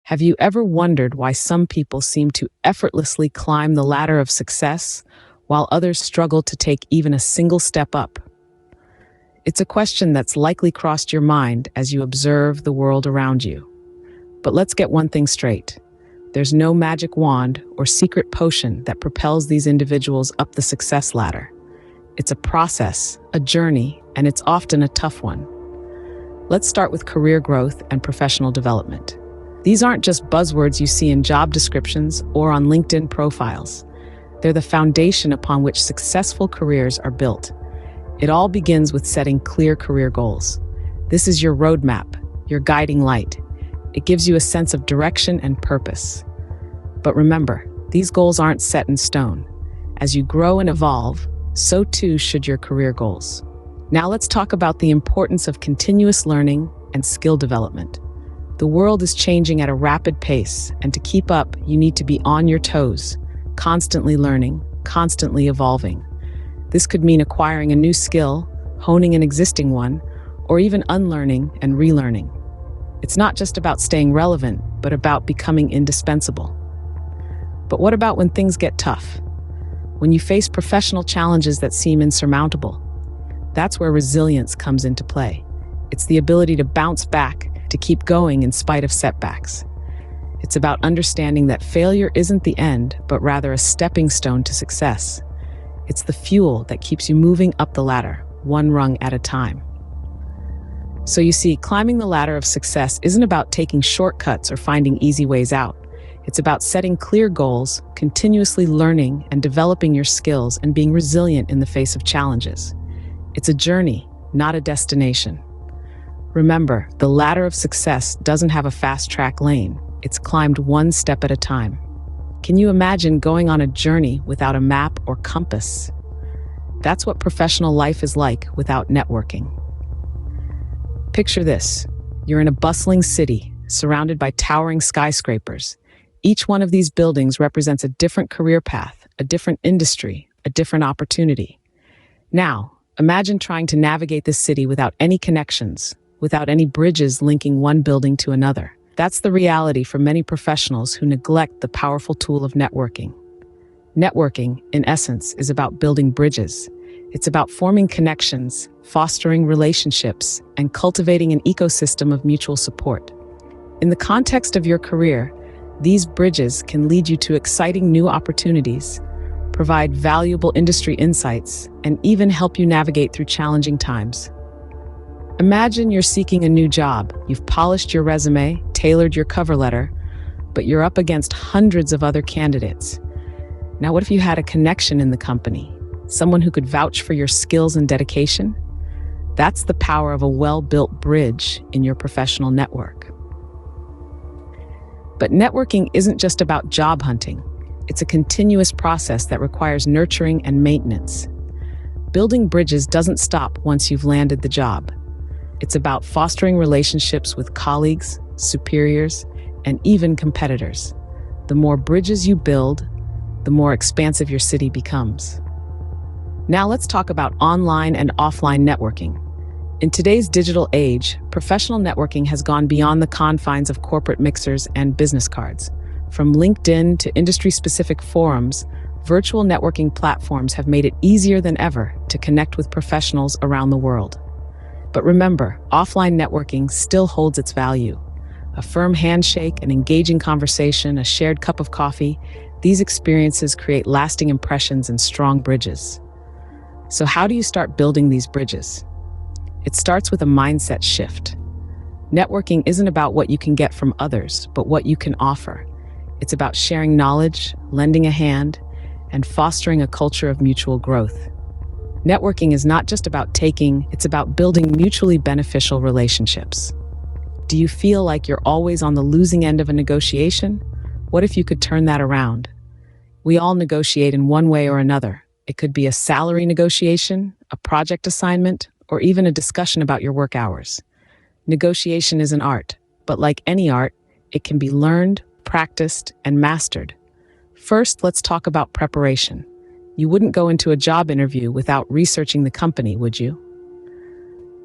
Have you ever wondered why some people seem to effortlessly climb the ladder of success while others struggle to take even a single step up? It's a question that's likely crossed your mind as you observe the world around you. But let's get one thing straight. There's no magic wand or secret potion that propels these individuals up the success ladder. It's a process, a journey, and it's often a tough one. Let's start with career growth and professional development. These aren't just buzzwords you see in job descriptions or on LinkedIn profiles. They're the foundation upon which successful careers are built. It all begins with setting clear career goals. This is your roadmap, your guiding light. It gives you a sense of direction and purpose. But remember, these goals aren't set in stone. As you grow and evolve, so too should your career goals. Now let's talk about the importance of continuous learning and skill development. The world is changing at a rapid pace, and to keep up, you need to be on your toes, constantly learning, constantly evolving. This could mean acquiring a new skill, honing an existing one, or even unlearning and relearning. It's not just about staying relevant, but about becoming indispensable. But what about when things get tough? When you face professional challenges that seem insurmountable? That's where resilience comes into play. It's the ability to bounce back, to keep going in spite of setbacks. It's about understanding that failure isn't the end, but rather a stepping stone to success. It's the fuel that keeps you moving up the ladder, one rung at a time. So you see, climbing the ladder of success isn't about taking shortcuts or finding easy ways out. It's about setting clear goals, continuously learning and developing your skills, and being resilient in the face of challenges. It's a journey, not a destination. Remember, the ladder of success doesn't have a fast-track lane. It's climbed one step at a time. Can you imagine going on a journey without a map or compass? That's what professional life is like without networking. Picture this. You're in a bustling city, surrounded by towering skyscrapers. Each one of these buildings represents a different career path, a different industry, a different opportunity. Now, imagine trying to navigate this city without any connections, without any bridges linking one building to another. That's the reality for many professionals who neglect the powerful tool of networking. Networking, in essence, is about building bridges. It's about forming connections, fostering relationships, and cultivating an ecosystem of mutual support. In the context of your career, these bridges can lead you to exciting new opportunities, provide valuable industry insights, and even help you navigate through challenging times. Imagine you're seeking a new job. You've polished your resume, tailored your cover letter, but you're up against hundreds of other candidates. Now, what if you had a connection in the company? Someone who could vouch for your skills and dedication? That's the power of a well-built bridge in your professional network. But networking isn't just about job hunting. It's a continuous process that requires nurturing and maintenance. Building bridges doesn't stop once you've landed the job. It's about fostering relationships with colleagues, superiors, and even competitors. The more bridges you build, the more expansive your city becomes. Now let's talk about online and offline networking. In today's digital age, professional networking has gone beyond the confines of corporate mixers and business cards. From LinkedIn to industry-specific forums, virtual networking platforms have made it easier than ever to connect with professionals around the world. But remember, offline networking still holds its value. A firm handshake, an engaging conversation, a shared cup of coffee, these experiences create lasting impressions and strong bridges. So how do you start building these bridges? It starts with a mindset shift. Networking isn't about what you can get from others, but what you can offer. It's about sharing knowledge, lending a hand, and fostering a culture of mutual growth. Networking is not just about taking, it's about building mutually beneficial relationships. Do you feel like you're always on the losing end of a negotiation? What if you could turn that around? We all negotiate in one way or another. It could be a salary negotiation, a project assignment, or even a discussion about your work hours. Negotiation is an art, but like any art, it can be learned, practiced, and mastered. First, let's talk about preparation. You wouldn't go into a job interview without researching the company, would you?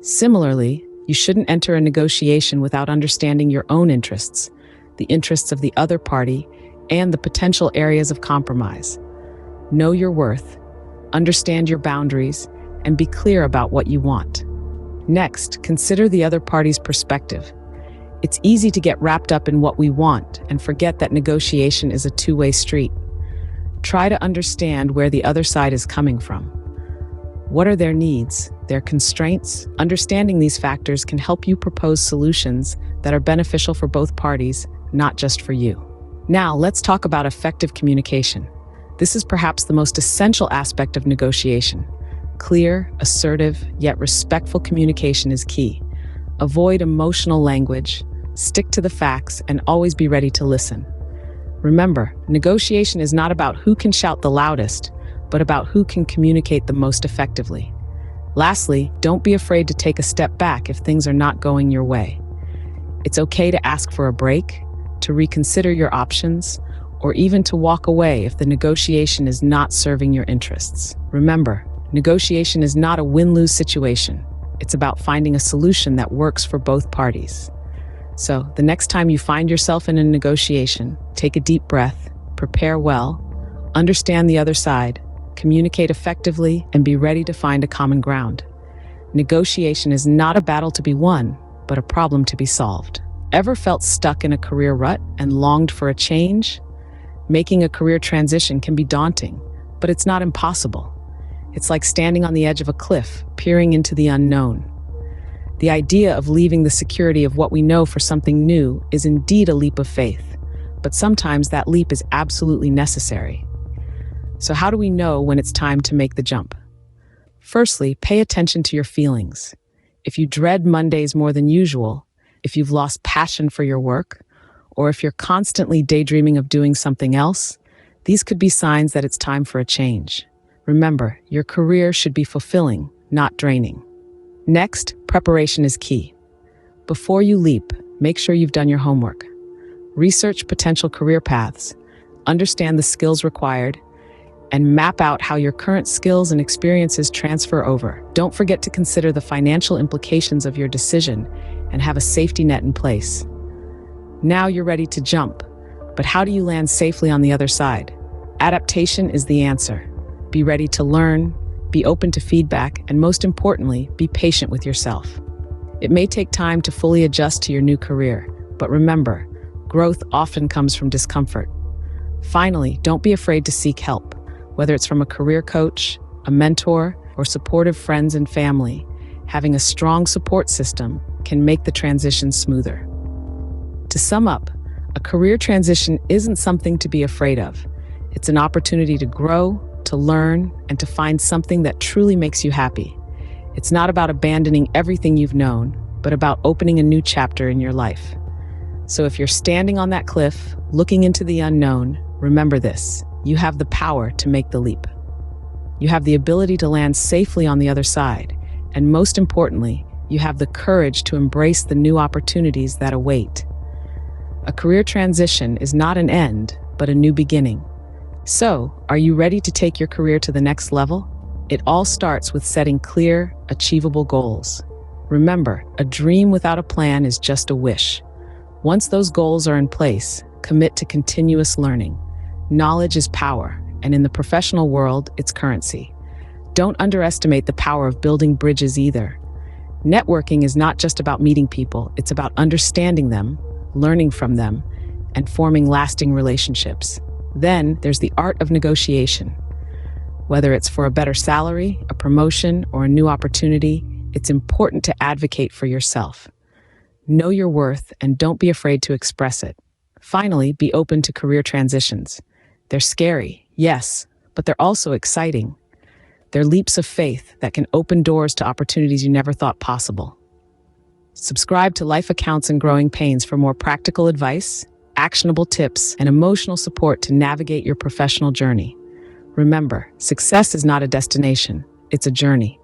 Similarly, you shouldn't enter a negotiation without understanding your own interests. the interests of the other party, and the potential areas of compromise. Know your worth, understand your boundaries, and be clear about what you want. Next, consider the other party's perspective. It's easy to get wrapped up in what we want and forget that negotiation is a two-way street. Try to understand where the other side is coming from. What are their needs, their constraints? Understanding these factors can help you propose solutions that are beneficial for both parties, not just for you. Now, let's talk about effective communication. This is perhaps the most essential aspect of negotiation. Clear, assertive, yet respectful communication is key. Avoid emotional language, stick to the facts, and always be ready to listen. Remember, negotiation is not about who can shout the loudest, but about who can communicate the most effectively. Lastly, don't be afraid to take a step back if things are not going your way. It's okay to ask for a break, to reconsider your options, or even to walk away if the negotiation is not serving your interests. Remember, negotiation is not a win-lose situation. It's about finding a solution that works for both parties. So, the next time you find yourself in a negotiation, take a deep breath, prepare well, understand the other side, communicate effectively, and be ready to find a common ground. Negotiation is not a battle to be won, but a problem to be solved. Ever felt stuck in a career rut and longed for a change? Making a career transition can be daunting, but it's not impossible. It's like standing on the edge of a cliff, peering into the unknown. The idea of leaving the security of what we know for something new is indeed a leap of faith, but sometimes that leap is absolutely necessary. So how do we know when it's time to make the jump? Firstly, pay attention to your feelings. If you dread Mondays more than usual, if you've lost passion for your work, or if you're constantly daydreaming of doing something else, these could be signs that it's time for a change. Remember, your career should be fulfilling, not draining. Next, preparation is key. Before you leap, make sure you've done your homework. Research potential career paths, understand the skills required, and map out how your current skills and experiences transfer over. Don't forget to consider the financial implications of your decision and have a safety net in place. Now you're ready to jump, but how do you land safely on the other side? Adaptation is the answer. Be ready to learn, be open to feedback, and most importantly, be patient with yourself. It may take time to fully adjust to your new career, but remember, growth often comes from discomfort. Finally, don't be afraid to seek help, whether it's from a career coach, a mentor, or supportive friends and family. Having a strong support system can make the transition smoother. To sum up, a career transition isn't something to be afraid of. It's an opportunity to grow, to learn, and to find something that truly makes you happy. It's not about abandoning everything you've known, but about opening a new chapter in your life. So if you're standing on that cliff, looking into the unknown, remember this: you have the power to make the leap. You have the ability to land safely on the other side, and most importantly, you have the courage to embrace the new opportunities that await. A career transition is not an end, but a new beginning. So, are you ready to take your career to the next level? It all starts with setting clear, achievable goals. Remember, a dream without a plan is just a wish. Once those goals are in place, commit to continuous learning. Knowledge is power, and in the professional world, it's currency. Don't underestimate the power of building bridges either. Networking is not just about meeting people, it's about understanding them, learning from them, and forming lasting relationships. Then there's the art of negotiation. Whether it's for a better salary, a promotion, or a new opportunity, it's important to advocate for yourself. Know your worth and don't be afraid to express it. Finally, be open to career transitions. They're scary, yes, but they're also exciting. They're leaps of faith that can open doors to opportunities you never thought possible. Subscribe to Life Accounts and Growing Pains for more practical advice, actionable tips, and emotional support to navigate your professional journey. Remember, success is not a destination, it's a journey.